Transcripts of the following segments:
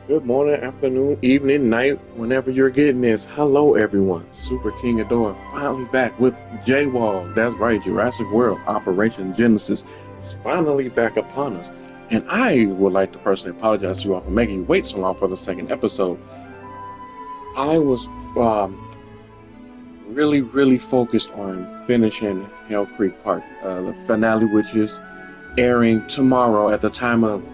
Good morning, afternoon, evening, night, whenever you're getting this. Hello, everyone. Super King Adore finally back with JWOG. That's right, Jurassic World Operation Genesis is finally back upon us. And I would like to personally apologize to you all for making you wait so long for the second episode. I was really focused on finishing Hell Creek Park, the finale, which is airing tomorrow at the time of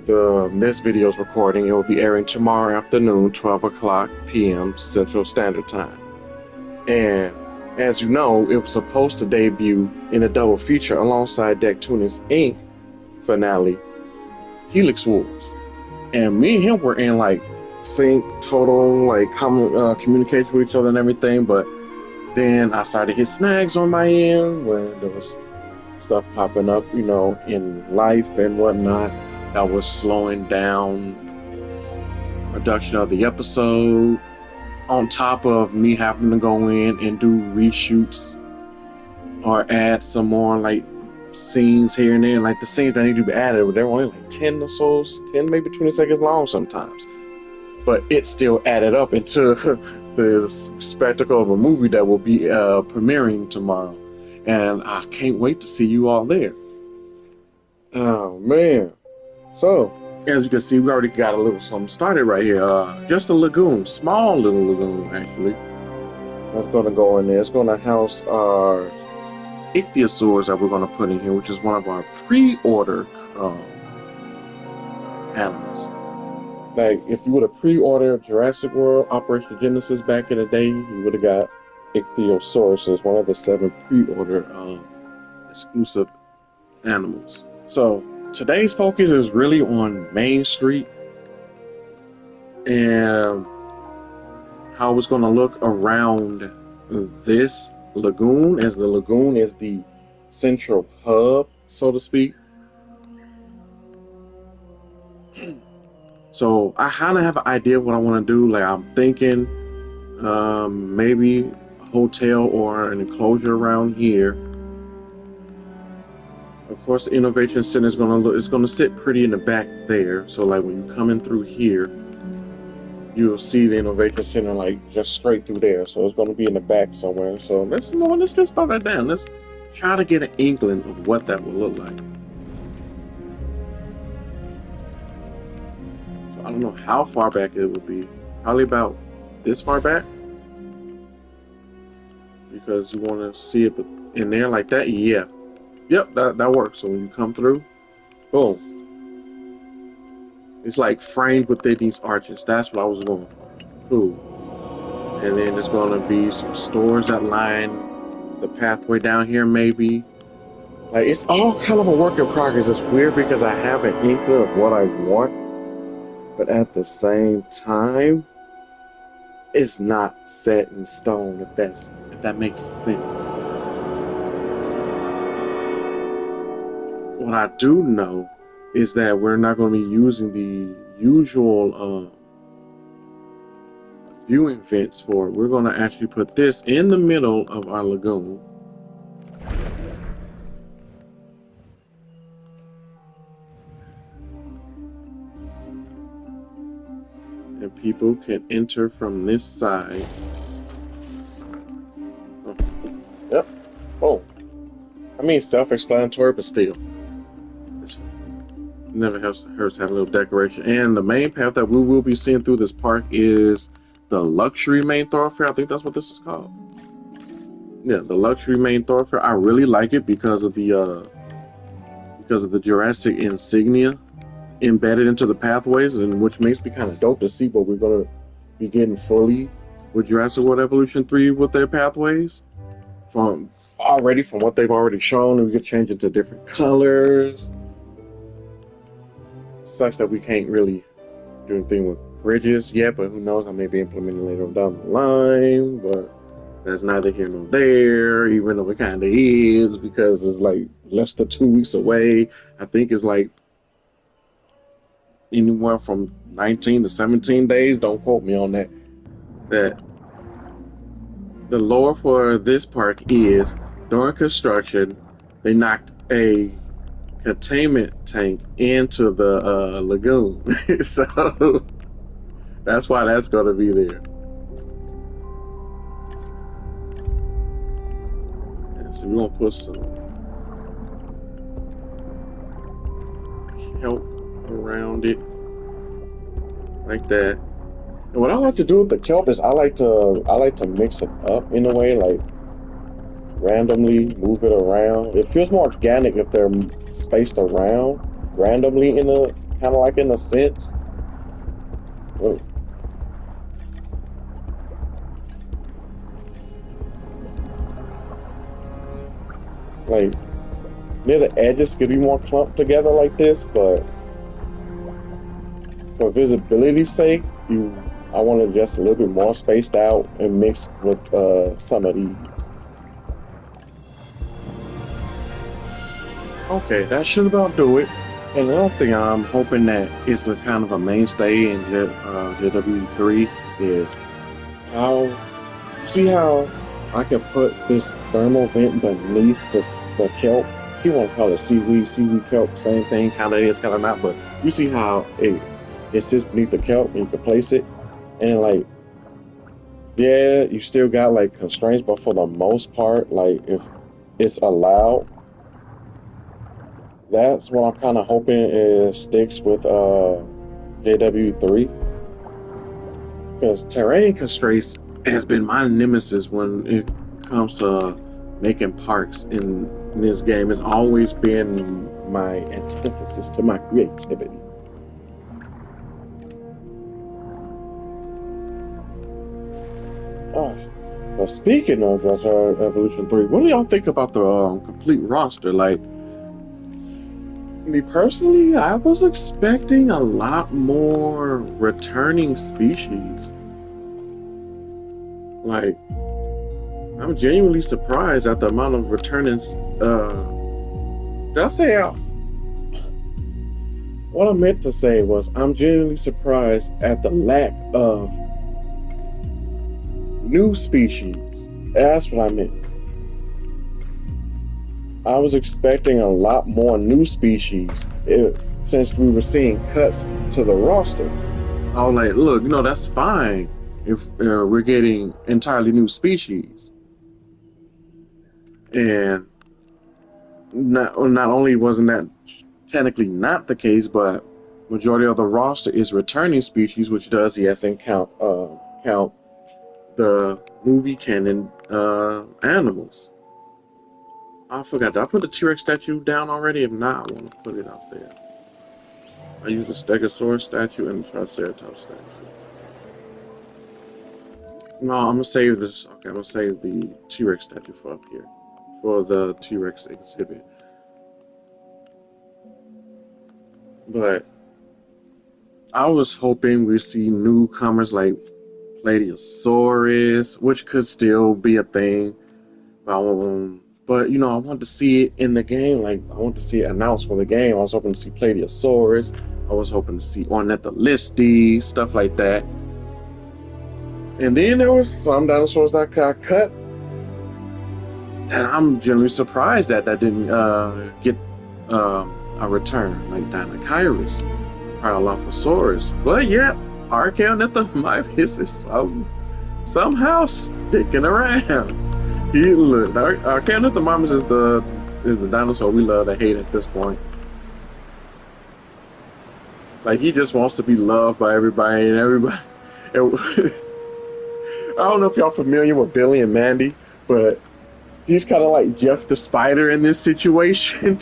this video's recording. It will be airing tomorrow afternoon, 12 o'clock p.m. Central Standard Time. And as you know, it was supposed to debut in a double feature alongside Dectunus Inc. finale, Helix Wars. And me and him were in like sync, total like communication with each other and everything. But then I started to hit snags on my end when there was stuff popping up, in life and whatnot that was slowing down production of the episode, on top of me having to go in and do reshoots or add some more like scenes here and there. Like the scenes that need to be added, they were only like 10 or so, 10 maybe 20 seconds long sometimes, but it still added up into the spectacle of a movie that will be premiering tomorrow, and I can't wait to see you all there. Oh man. So, as you can see, we already got a little something started right here. Just a lagoon, small little lagoon, actually. That's going to go in there. It's going to house our ichthyosaurs that we're going to put in here, which is one of our pre-order animals. Like, if you would have pre-ordered Jurassic World Operation Genesis back in the day, you would have got Ichthyosaurus as one of the 7 pre-order exclusive animals. So, today's focus is really on Main Street and how it's going to look around this lagoon, as the lagoon is the central hub, so to speak. So I kind of have an idea of what I want to do. Like, I'm thinking maybe a hotel or an enclosure around here. Of course, the Innovation Center is going to sit pretty in the back there. So like when you come in through here, you'll see the Innovation Center like just straight through there. So it's going to be in the back somewhere. So let's just start that down. Let's try to get an inkling of what that will look like. So I don't know how far back it will be. Probably about this far back, because you want to see it in there like that. Yeah. Yep, that works. So when you come through, boom. It's like framed within these arches. That's what I was going for. Cool. And then there's going to be some stores that line the pathway down here, maybe. Like, it's all kind of a work in progress. It's weird because I have an inkling of what I want, but at the same time, it's not set in stone, if that makes sense. What I do know is that we're not going to be using the usual viewing vents for it. We're going to actually put this in the middle of our lagoon. And people can enter from this side. Oh. Yep. Oh. I mean, self-explanatory, but still. It never hurts to have a little decoration. And the main path that we will be seeing through this park is the luxury main thoroughfare. I think that's what this is called. Yeah, the luxury main thoroughfare. I really like it because of the Jurassic insignia embedded into the pathways, and which makes me kind of dope to see what we're gonna be getting fully with Jurassic World Evolution 3 with their pathways. From what they've already shown, we could change it to different colors. Sucks that we can't really do anything with bridges yet, but who knows? I may be implementing later down the line, but that's neither here nor there, even though it kind of is, because it's like less than 2 weeks away. I think it's like anywhere from 19 to 17 days. Don't quote me on that. That the lore for this park is, during construction, they knocked a containment tank into the lagoon. So that's why that's going to be there. And so we're going to put some kelp around it like that. And what I like to do with the kelp is I like to mix it up in a way, like randomly move it around. It feels more organic if they're spaced around randomly in a kind of like in a sense. Well, like near the edges could be more clumped together like this, but for visibility's sake, I want it just a little bit more spaced out and mixed with some of these. Okay, that should about do it. And another thing I'm hoping that is a kind of a mainstay in JW3 is see how I can put this thermal vent beneath the kelp. People want to call it seaweed kelp, same thing, kind of is, kind of not, but you see how it sits beneath the kelp and you can place it, and like, yeah, you still got like constraints, but for the most part, like if it's allowed, that's what I'm kind of hoping it sticks with JW3, because terrain constraints has been my nemesis when it comes to making parks in this game. It's always been my antithesis to my creativity. But speaking of Evolution 3, what do y'all think about the complete roster? Like, me personally, I was expecting a lot more returning species. Like, I'm genuinely surprised at the amount of returning. Did I say out? What I meant to say was I'm genuinely surprised at the lack of new species. That's what I meant. I was expecting a lot more new species since we were seeing cuts to the roster. I was like, look, that's fine if we're getting entirely new species. And not only wasn't that technically not the case, but majority of the roster is returning species, which does, yes, and count the movie canon animals. I forgot, did I put the T-Rex statue down already? If not, I want to put it out there. I used the Stegosaurus statue and the Triceratops statue. No, I'm going to save this. Okay, I'm going to save the T-Rex statue for up here, for the T-Rex exhibit. But I was hoping we'd see newcomers like Plateosaurus, which could still be a thing. But I want to see it in the game. Like, I want to see it announced for the game. I was hoping to see Plateosaurus. I was hoping to see Ornitholisti, stuff like that. And then there was some dinosaurs that got cut. And I'm generally surprised that didn't get a return, like Dinochirus, Paralophosaurus. But yeah, Archaeornithomyphis is somehow sticking around. Look, Archaeornithomyphis is the dinosaur we love to hate at this point. Like, he just wants to be loved by everybody and everybody. I don't know if y'all familiar with Billy and Mandy, but he's kind of like Jeff the Spider in this situation.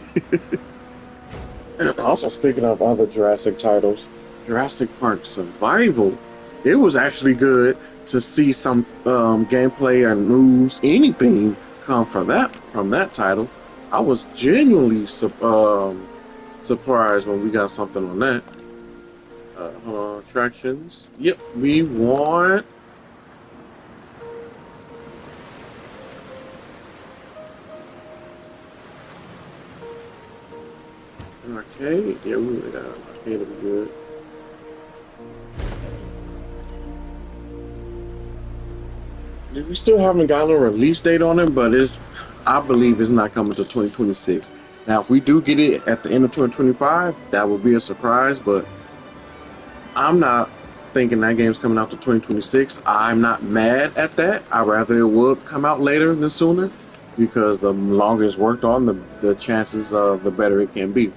Also, speaking of other Jurassic titles, Jurassic Park Survival, it was actually good to see some gameplay or news, anything come from that title. I was genuinely surprised when we got something on that. Attractions. Yep, we want. Arcade? Yeah, we really got an arcade to be good. We still haven't gotten a release date on it, but I believe it's not coming to 2026. Now, if we do get it at the end of 2025, that will be a surprise, but I'm not thinking that game's coming out to 2026. I'm not mad at that. I'd rather it would come out later than sooner, because the longer it's worked on, the chances of the better it can be.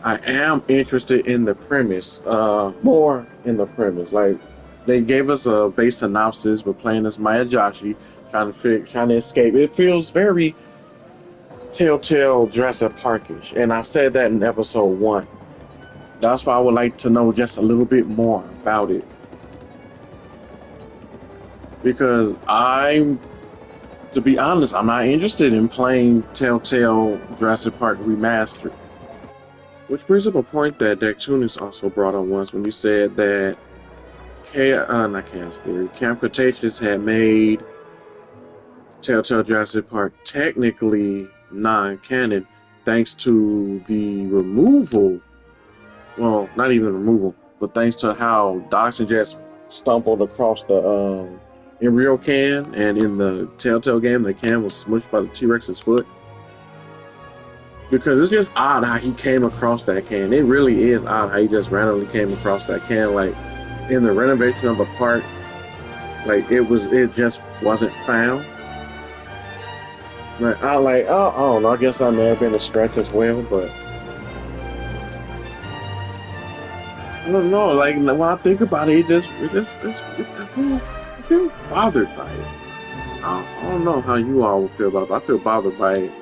I am interested in the premise, more in the premise. Like, they gave us a base synopsis. We're playing as Miyajashi, trying to escape. It feels very Telltale Jurassic Parkish, and I said that in episode 1. That's why I would like to know just a little bit more about it, because to be honest, I'm not interested in playing Telltale Jurassic Park Remastered. Which brings up a point that Tunis also brought up once when he said that not Chaos Theory, Camp Cretaceous had made Telltale Jurassic Park technically non-canon thanks to the removal, well, not even removal, but thanks to how Dawson just stumbled across the embryo can, and in the Telltale game, the can was smushed by the T-Rex's foot. Because it's just odd how he came across that can. It really is odd how he just randomly came across that can. Like, in the renovation of the park, like it just wasn't found. Like, I don't know. I guess I may have been a stretch as well, but I don't know. Like, when I think about it, I feel bothered by it. I don't know how you all would feel about it, but I feel bothered by it.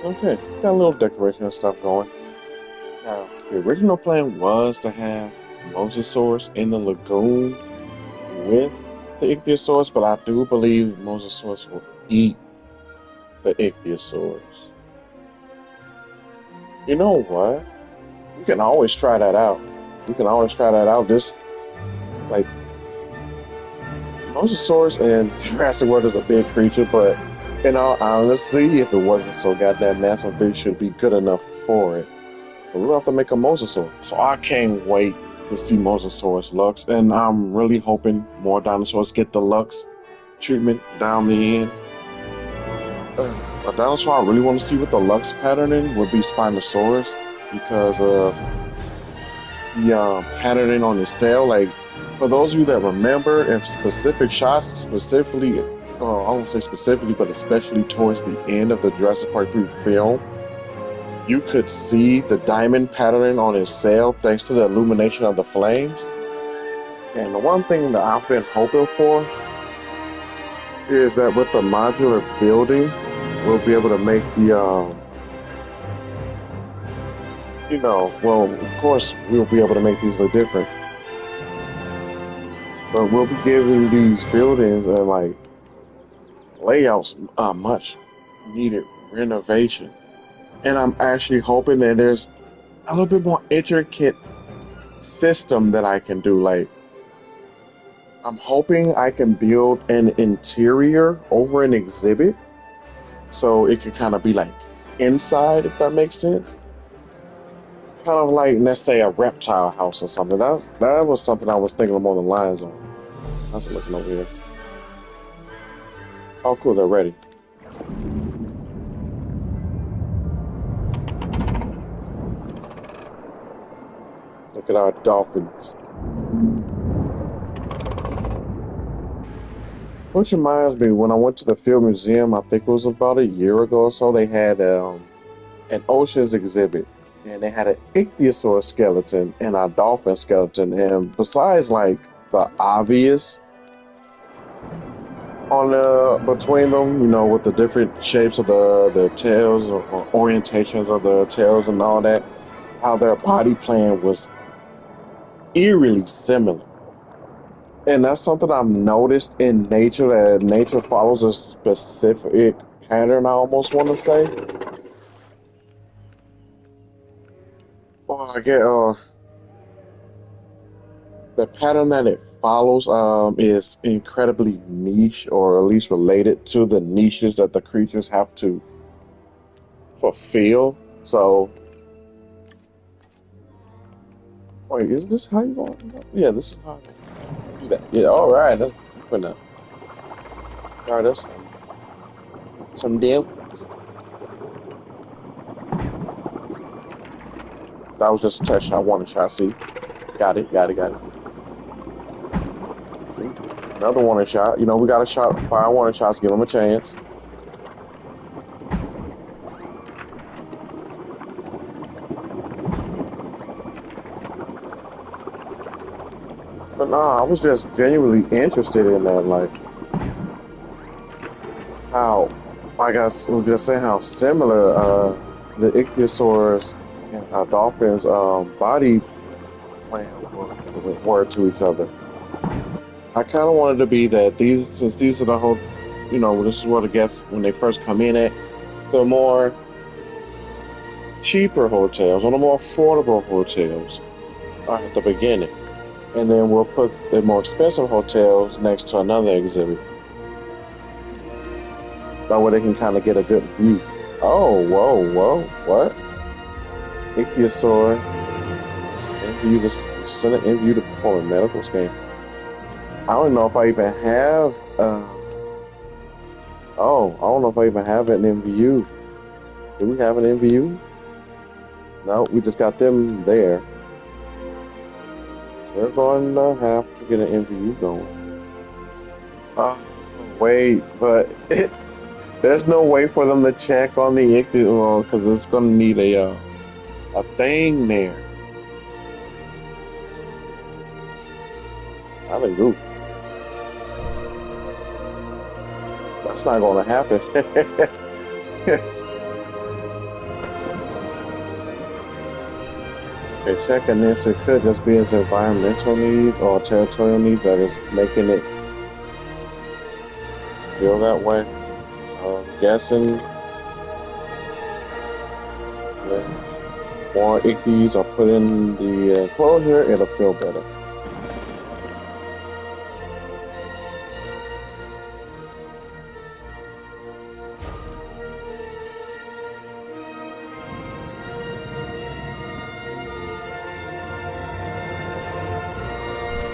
Okay, got a little decoration and stuff going. Now, the original plan was to have Mosasaurus in the lagoon with the Ichthyosaurus, but I do believe Mosasaurus will eat the Ichthyosaurus. You know what? We can always try that out. This, like, Mosasaurus in Jurassic World is a big creature, but in all honesty, if it wasn't so goddamn massive, they should be good enough for it. So we'll have to make a Mosasaur. So I can't wait to see Mosasaurus Lux, and I'm really hoping more dinosaurs get the Lux treatment down the end. A dinosaur I really want to see with the Lux patterning would be Spinosaurus, because of the patterning on his cell. Like, for those of you that remember, if specific shots, specifically, I won't say specifically, but especially towards the end of the Jurassic Park 3 film, you could see the diamond patterning on his cell thanks to the illumination of the flames. And the one thing that I've been hoping for is that with the modular building, we'll be able to make the, well, of course, we'll be able to make these look different. But we'll be giving these buildings and, layouts much needed renovation. And I'm actually hoping that there's a little bit more intricate system that I can do. Like, I'm hoping I can build an interior over an exhibit, so it could kind of be like inside, if that makes sense. Kind of like, let's say, a reptile house or something. That was something I was thinking along the lines of. That's looking over here. Oh, cool, they're ready. Look at our dolphins. Which reminds me, when I went to the Field Museum, I think it was about a year ago or so, they had an oceans exhibit. And they had an ichthyosaur skeleton and a dolphin skeleton. And besides, like, the obvious between them, with the different shapes of the tails or orientations of the tails and all that, how their body plan was eerily similar. And that's something I've noticed in nature, that nature follows a specific pattern, I almost want to say. Well, I get the pattern that it follows is incredibly niche, or at least related to the niches that the creatures have to fulfill. So, wait, is this how you want? Yeah, this is how you do that. Yeah, all right. That's good enough. All right, Some difference. That was just a test shot, warning shot. See, got it. Another warning shot. You know, we got a shot, fire warning shots. Give them a chance. But nah, I was just genuinely interested in that, like how, like I was just saying, how similar the ichthyosaurs and dolphins' body plan were to each other. I kind of wanted to be that since these are the whole, you know, this is what I guess when they first come in at, the more cheaper hotels or the more affordable hotels are at the beginning. And then we'll put the more expensive hotels next to another exhibit. That way they can kind of get a good view. Oh, whoa, what? Ichthyosaur. Interview to perform a medical scan. I don't know if I even have. Oh, I don't know if I even have an MVU. Do we have an MVU? No, we just got them there. We're going to have to get an MVU going. Wait, but there's no way for them to check on the ichthyosaur because it's going to need a thing there. I think, ooh. That's not going to happen. Okay, checking this, it could just be its environmental needs or territorial needs that is making it feel that way. Guessing when more ichthyes are put in the enclosure, it'll feel better.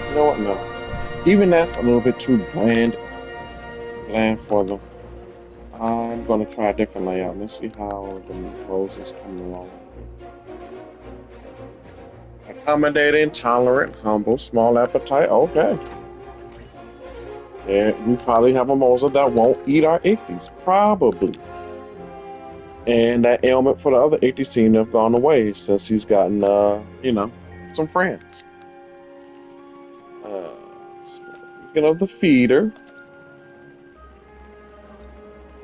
You know what? No. Even that's a little bit too bland for them. I'm gonna try a different layout. Let's see how the roses come along. Accommodating, tolerant, humble, small appetite. Okay. And we probably have a Mosa that won't eat our ichthyes. Probably. And that ailment for the other ichthy seemed to have gone away since he's gotten, you know, some friends. Speaking of the feeder,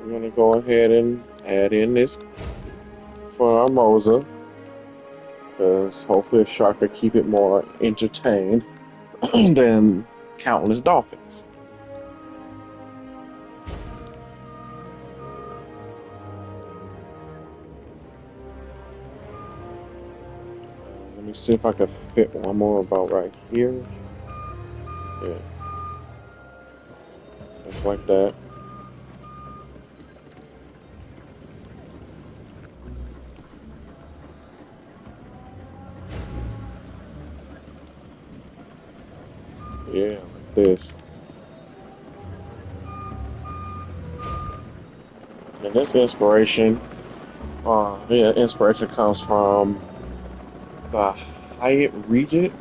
we're going to go ahead and add in this for our Mosa. Because hopefully a shark will keep it more entertained than countless dolphins. Let me see if I can fit one more about right here. Yeah. Just like that. Yeah, like this. And this inspiration, inspiration comes from the Hyatt Regent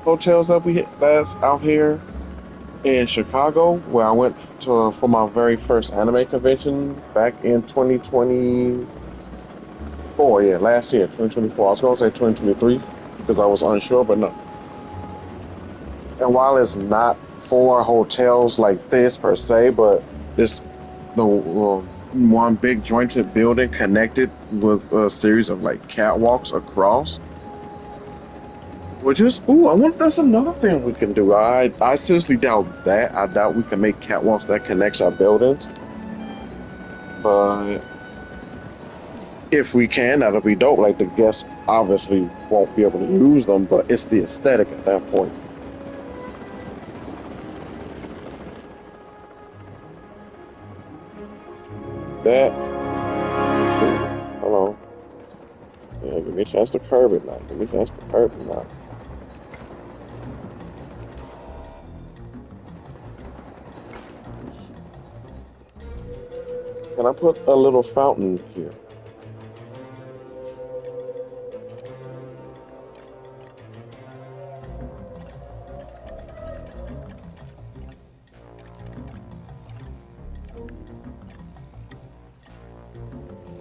hotels that's out here in Chicago, where I went to for my very first anime convention back in 2024. Yeah, last year, 2024. I was gonna say 2023 because I was unsure, but no. And while it's not for hotels like this per se, but it's the one big jointed building connected with a series of like catwalks across. Which is, I wonder if that's another thing we can do. I seriously doubt that. I doubt we can make catwalks that connects our buildings. But if we can, that'll be dope. Like the guests obviously won't be able to use them, but it's the aesthetic at that point. That, hold on. Yeah, give me a chance to curb it now. Give me a chance to curb it now. Can I put a little fountain here?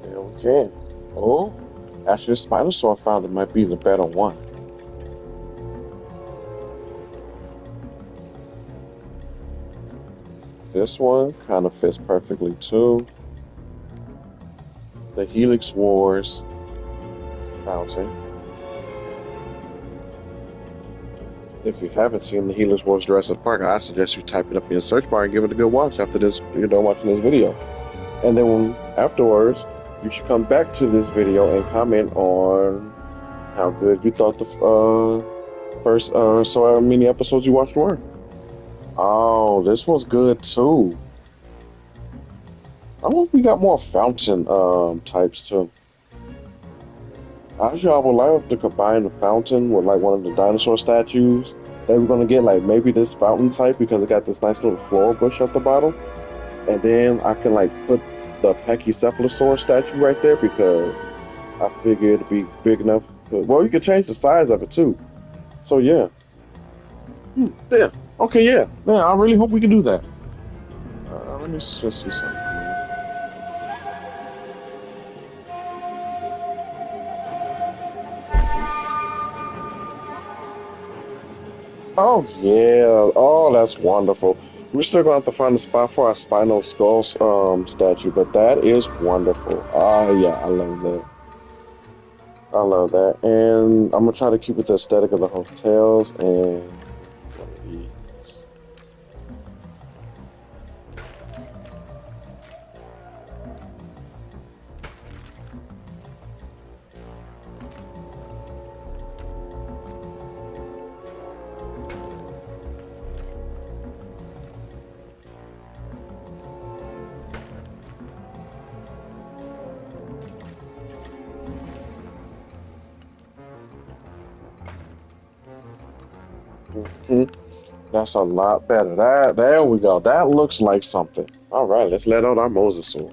There we can. Oh, actually, the Spinosaur fountain might be the better one. This one kind of fits perfectly too. The Helix Wars fountain. If you haven't seen the Helix Wars Jurassic Park, I suggest you type it up in your search bar and give it a good watch after this. You're done watching this video, and then afterwards, you should come back to this video and comment on how good you thought the first so many episodes you watched were. Oh, this one's good too. I hope we got more fountain types too. Actually, I would like to combine the fountain with like one of the dinosaur statues that we're gonna get, like maybe this fountain type because it got this nice little floral bush at the bottom, and then I can like put the Pachycephalosaurus statue right there because I figured it'd be big enough. Well, you can change the size of it too. So yeah, yeah, okay, yeah. I really hope we can do that. Let me just see something. Oh yeah, oh that's wonderful. We're still gonna have to find a spot for our spinal skull statue, but that is wonderful. Ah yeah, I love that. I love that, and I'm gonna try to keep it the aesthetic of the hotels and one of these. That's a lot better. There we go. That looks like something. All right, let's let out our mosasaur.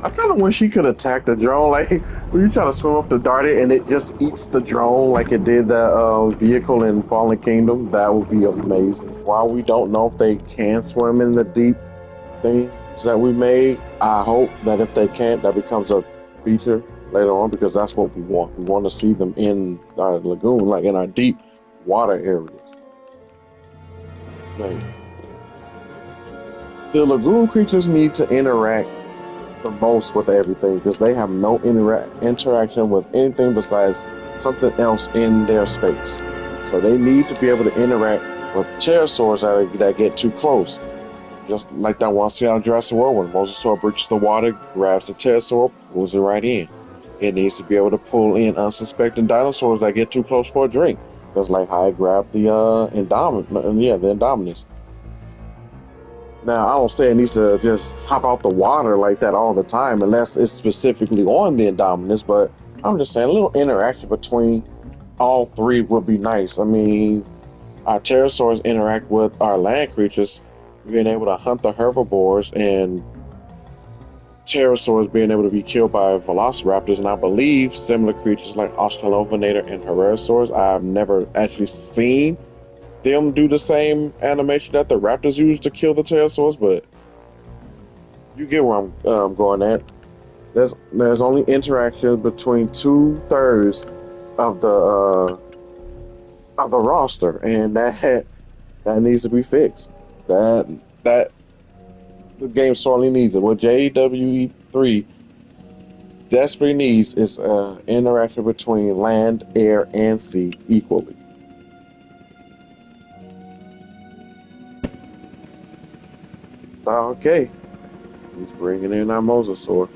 I kind of wish he could attack the drone. Like when you try to swim up to dart it and it just eats the drone like it did that vehicle in Fallen Kingdom. That would be amazing. While we don't know if they can swim in the deep things that we made, I hope that if they can't, that becomes a feature later on because that's what we want. We want to see them in our lagoon, like in our deep water areas. Like, the lagoon creatures need to interact the most with everything because they have no interaction with anything besides something else in their space. So they need to be able to interact with pterosaurs that get too close. Just like that one scene on Jurassic World when Mosasaur breaches the water, grabs the pterosaur, pulls it right in. It needs to be able to pull in unsuspecting dinosaurs that get too close for a drink. Just like how it grabbed the Indominus. Now, I don't say it needs to just hop out the water like that all the time, unless it's specifically on the Indominus, but I'm just saying a little interaction between all three would be nice. I mean, our pterosaurs interact with our land creatures, being able to hunt the herbivores, and pterosaurs being able to be killed by velociraptors, and I believe similar creatures like Australopithecus and Herrerasaurs. I've never actually seen them do the same animation that the raptors use to kill the pterosaurs, but you get where I'm going at. There's only interaction between 2/3 of the roster, and that needs to be fixed. That the game sorely needs it. What JWE3 desperately needs is interaction between land, air, and sea equally. Okay, He's bringing in our mosasaur.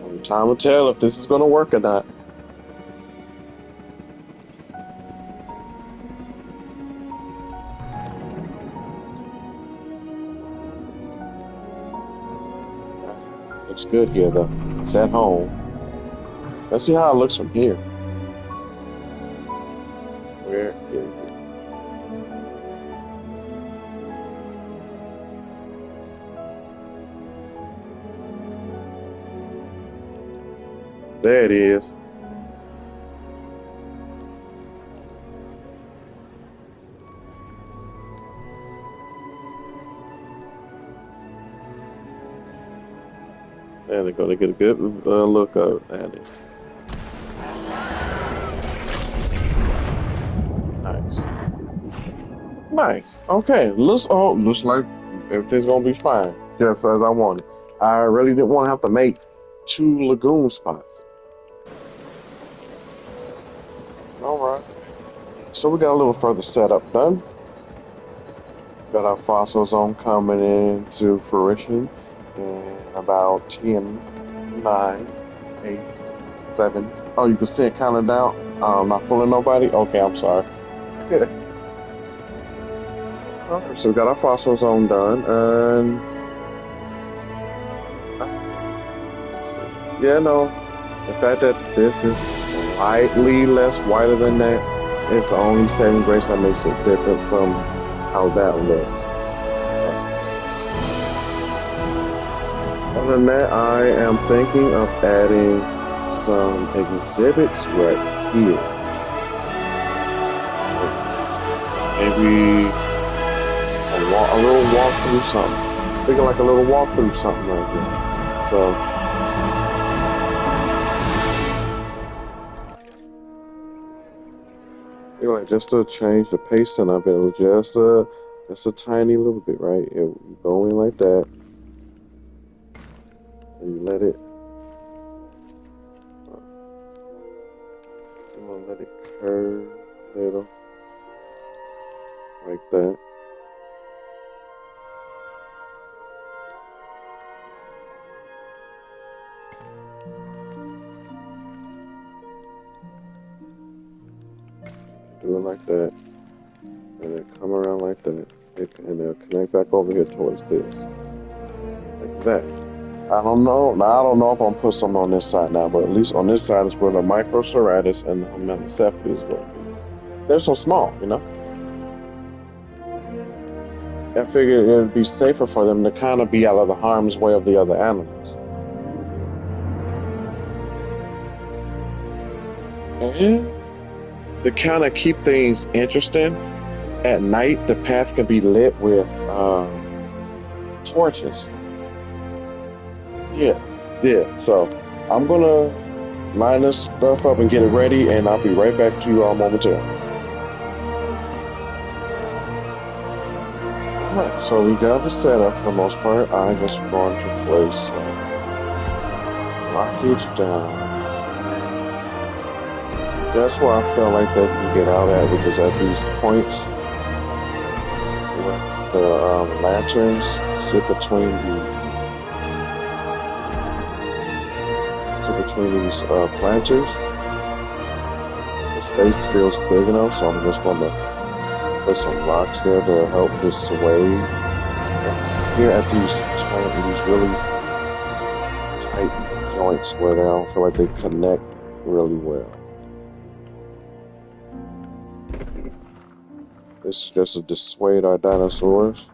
Only time will tell if this is going to work or not. Looks good here, though. It's at home. Let's see how it looks from here. Where is it? There it is. There they go. They get a good look at it. Nice. Nice. Okay. Looks like everything's gonna be fine, just as I wanted. I really didn't want to have to make 2 lagoon spots. All right. So we got a little further setup done. Got our fossil zone coming into fruition in about 10, 9, 8, 7. Oh, you can see it counting down. Not fooling nobody. Okay, I'm sorry. Alright, so we got our fossil zone done, and yeah, no, the fact that this is slightly less whiter than that is the only saving grace that makes it different from how that looks. Other than that, I am thinking of adding some exhibits right here. Maybe a little walkthrough something. Thinking like a little walkthrough something right here. So anyway, just to change the pacing of it, just a tiny little bit, right? You go in like that, and you let it. You want to let it curve a little, like that. Do it like that, and then come around like that, and then connect back over here towards this, like that. I don't know. Now I don't know if I'm gonna put something on this side now, but at least on this side is where the microceratids and the melancephalus were. They're so small, you know. I figured it'd be safer for them to kind of be out of the harm's way of the other animals. And to kind of keep things interesting, at night the path can be lit with torches. Yeah. So I'm gonna line this stuff up and get it ready, and I'll be right back to you all momentarily. Alright, so we got the setup for the most part. I'm just going to place blockage down. That's where I feel like they can get out at, because at these points where the lanterns sit between these planters, the space feels big enough, so I'm just going to put some rocks there to help dissuade. Here at these really tight joints where they don't feel like they connect really well. This is just to dissuade our dinosaurs.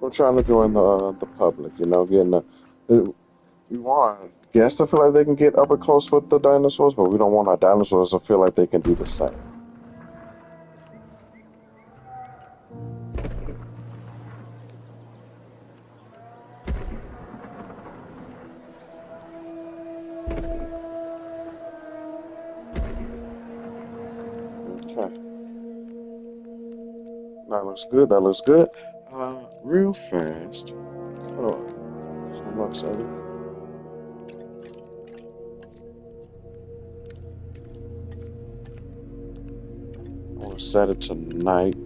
We're trying to join the public, you know, we want guests to feel like they can get up and close with the dinosaurs, but we don't want our dinosaurs to feel like they can do the same. Okay. That looks good. Real fast. Hold on. So much settings. want to set it to night.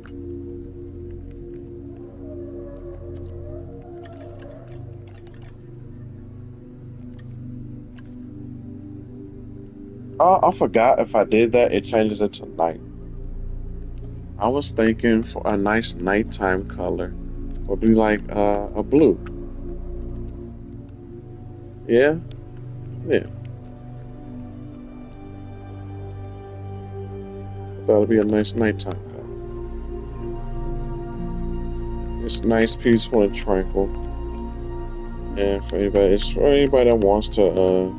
Oh, I forgot if I did that, it changes it to night. I was thinking for a nice nighttime color would be like a blue. Yeah, yeah. That'll be a nice nighttime color. It's nice, peaceful, and tranquil. And it's for anybody that wants to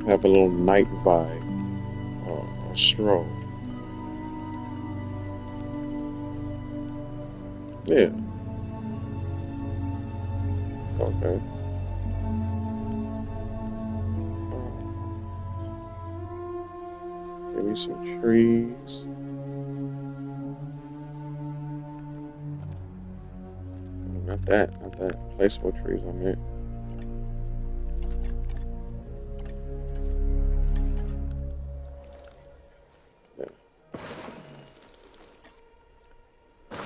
have a little night vibe or a stroll. Yeah. Okay. Give me some trees. Not that. Placeable trees I meant. Yeah.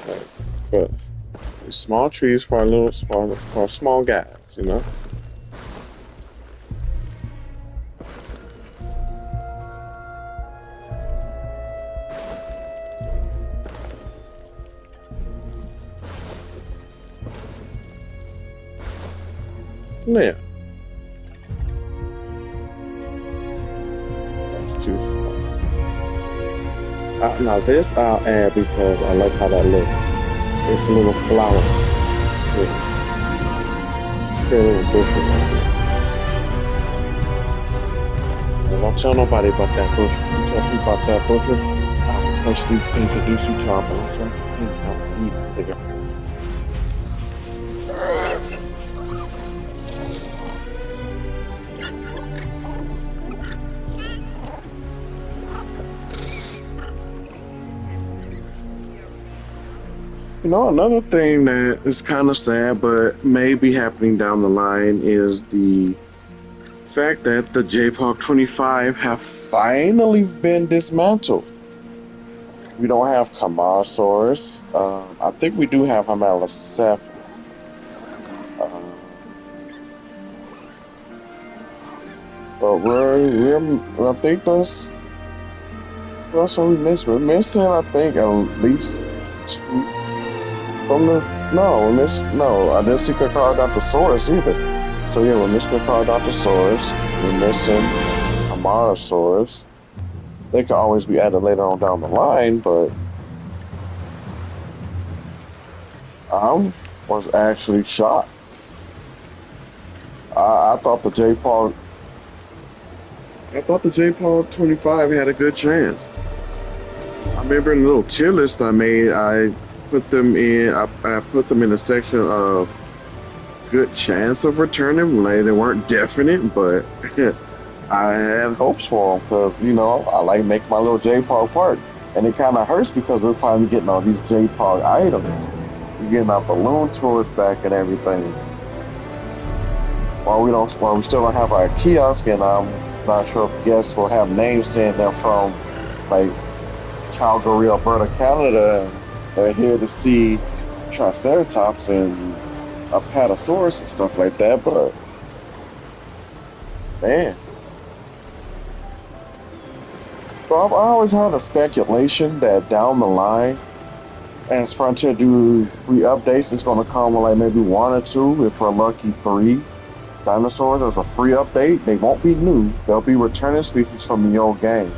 Right. But these small trees for small guys, you know? Yeah. That's too small. Now this I'll add because I like how that looks. It's a little flower. Yeah. It's a little bush right here. Don't tell nobody about that bush. You tell people about that bush, I will personally introduce you to our bouncer. You know, another thing that is kind of sad, but may be happening down the line is the fact that the JWOG 25 have finally been dismantled. We don't have Kamarasaurus. I think we do have Hamalacephalus. But I think that's what we missed. We're missing, I think, at least two. I didn't see Kakarodontosaurus either. So yeah, we're missing Kakarodontosaurus. We're missing Amarasaurus. They could always be added later on down the line, but I was actually shocked. I thought the JWOG 25 had a good chance. I remember in the little tier list I made, I put them in a section of good chance of returning. They weren't definite, but I had hopes for them because, you know, I like making my little JWOG park. And it kind of hurts because we're finally getting all these JWOG items. We're getting our balloon tours back and everything. While we still don't have our kiosk, and I'm not sure if guests will have names saying they're from like Calgary, Alberta, Canada. They're here to see Triceratops and Apatosaurus and stuff like that, but man. So I've always had the speculation that down the line, as Frontier do free updates, it's going to come with like maybe 1 or 2, if we're lucky 3 dinosaurs as a free update. They won't be new. They'll be returning species from the old game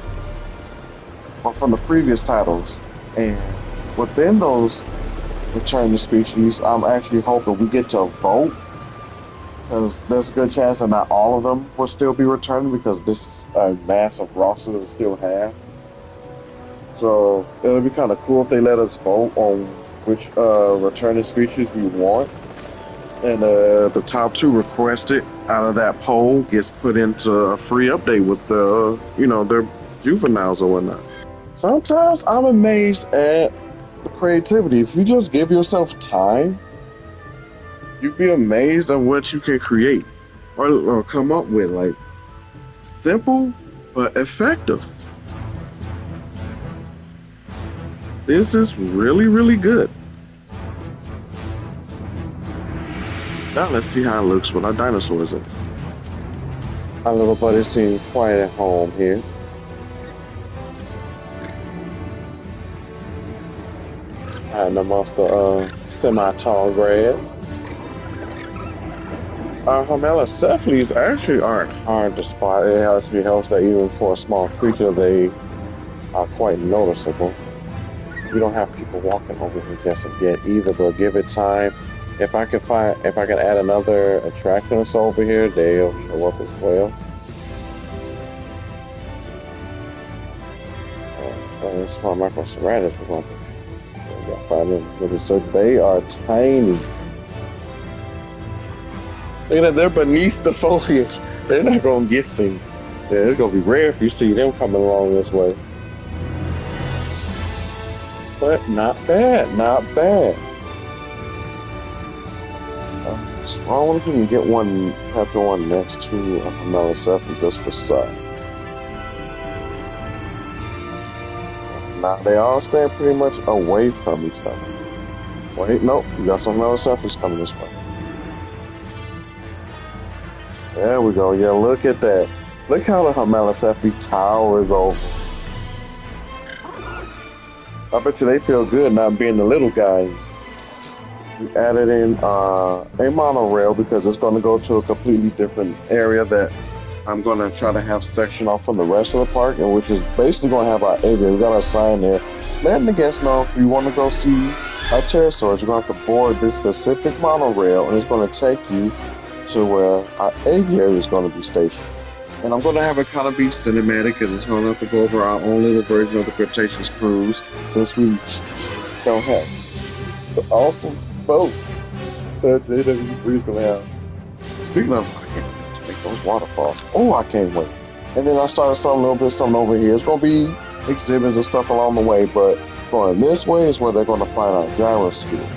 or from the previous titles. And within those returning species, I'm actually hoping we get to vote, because there's a good chance that not all of them will still be returning, because this is a massive roster to still have. So it'll be kind of cool if they let us vote on which returning species we want, and the top 2 requested out of that poll gets put into a free update with the their juveniles or whatnot. Sometimes I'm amazed at the creativity. If you just give yourself time, you'd be amazed at what you can create or come up with. Like, simple but effective. This is really, really good. Now let's see how it looks with our dinosaurs in it. Our little buddy seems quiet at home here. And amongst the semi-tall grass. Our Homalocephales actually aren't hard to spot. It actually helps that even for a small creature, they are quite noticeable. You don't have people walking over here guessing yet either, but give it time. If I can add another attractant over here, they'll show up as well. That's why Microceratops we're going to find them. So they are tiny. Look at that, they're beneath the foliage. They're not gonna get seen. Yeah, it's gonna be rare if you see them coming along this way. But not bad, not bad. So I wonder if we can get one, capture one next to a Homalocephale just for size. Now they all stay pretty much away from each other. Wait, nope, we got some Homalocephales coming this way. There we go. Yeah, look at that. Look how the Homalocephale towers over. I bet you they feel good not being the little guy. We added in a monorail because it's going to go to a completely different area that I'm going to try to have section off from the rest of the park, and which is basically going to have our aviary. We got a sign there. Letting the guests know if you want to go see our pterosaurs, you're going to have to board this specific monorail, and it's going to take you to where our aviary is going to be stationed. And I'm going to have it kind of be cinematic because it's going to have to go over our own little version of the Cretaceous cruise, since we don't have the awesome boats that JW3 is going to have. Speaking of, I can't wait to make those waterfalls. Oh, I can't wait. And then I started something a little bit, something over here. It's going to be exhibits and stuff along the way, but going this way is where they're going to find our gyrosphere.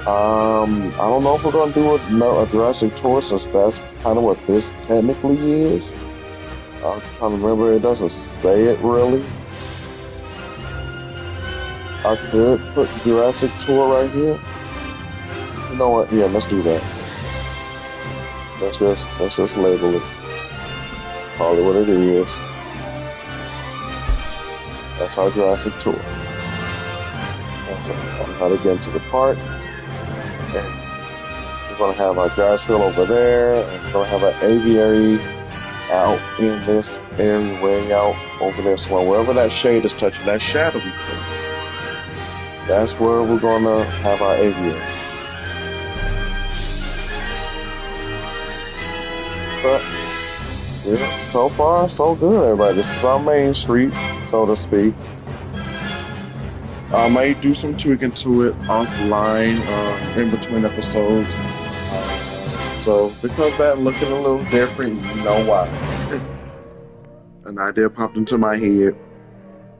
I don't know if we're going to do a Jurassic tour, since that's kind of what this technically is. I'm trying to remember, it doesn't say it really. I could put Jurassic tour right here. You know what? Yeah, let's do that. Let's just label it. Call it what it is. That's our Jurassic tour. That's how to get into the park. And we're going to have our gyrosphere over there, and we're going to have our aviary out in this area, way out over there somewhere. Wherever that shade is touching, that shadowy place, that's where we're going to have our aviary. But yeah, so far, so good, everybody. This is our main street, so to speak. I may do some tweaking to it offline in between episodes. So because that looking a little different, you know why. An idea popped into my head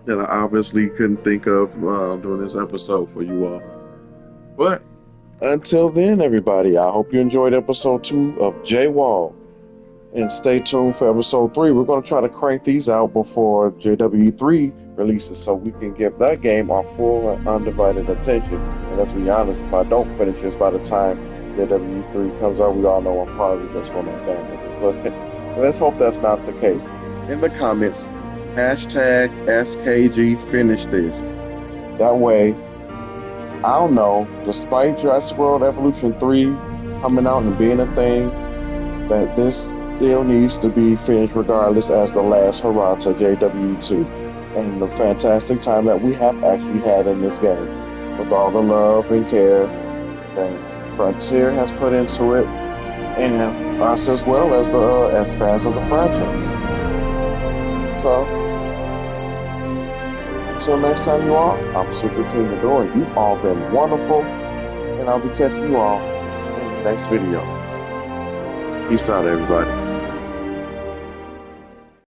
that I obviously couldn't think of doing this episode for you all. But until then, everybody, I hope you enjoyed episode 2 of JWOG. And stay tuned for episode 3. We're going to try to crank these out before JW3 releases, so we can give that game our full and undivided attention. And let's be honest, if I don't finish this by the time JW3 comes out, we all know I'm probably just going to abandon it. But let's hope that's not the case. In the comments, hashtag SKG finish this. That way, I'll know, despite Jurassic World Evolution 3 coming out and being a thing, that this still needs to be finished regardless, as the last hurrah to JW2 and the fantastic time that we have actually had in this game, with all the love and care that Frontier has put into it, and us as well as the as fans of the franchise. So until next time, you all, I'm Super King Adore. You've all been wonderful, and I'll be catching you all in the next video. Peace out, everybody.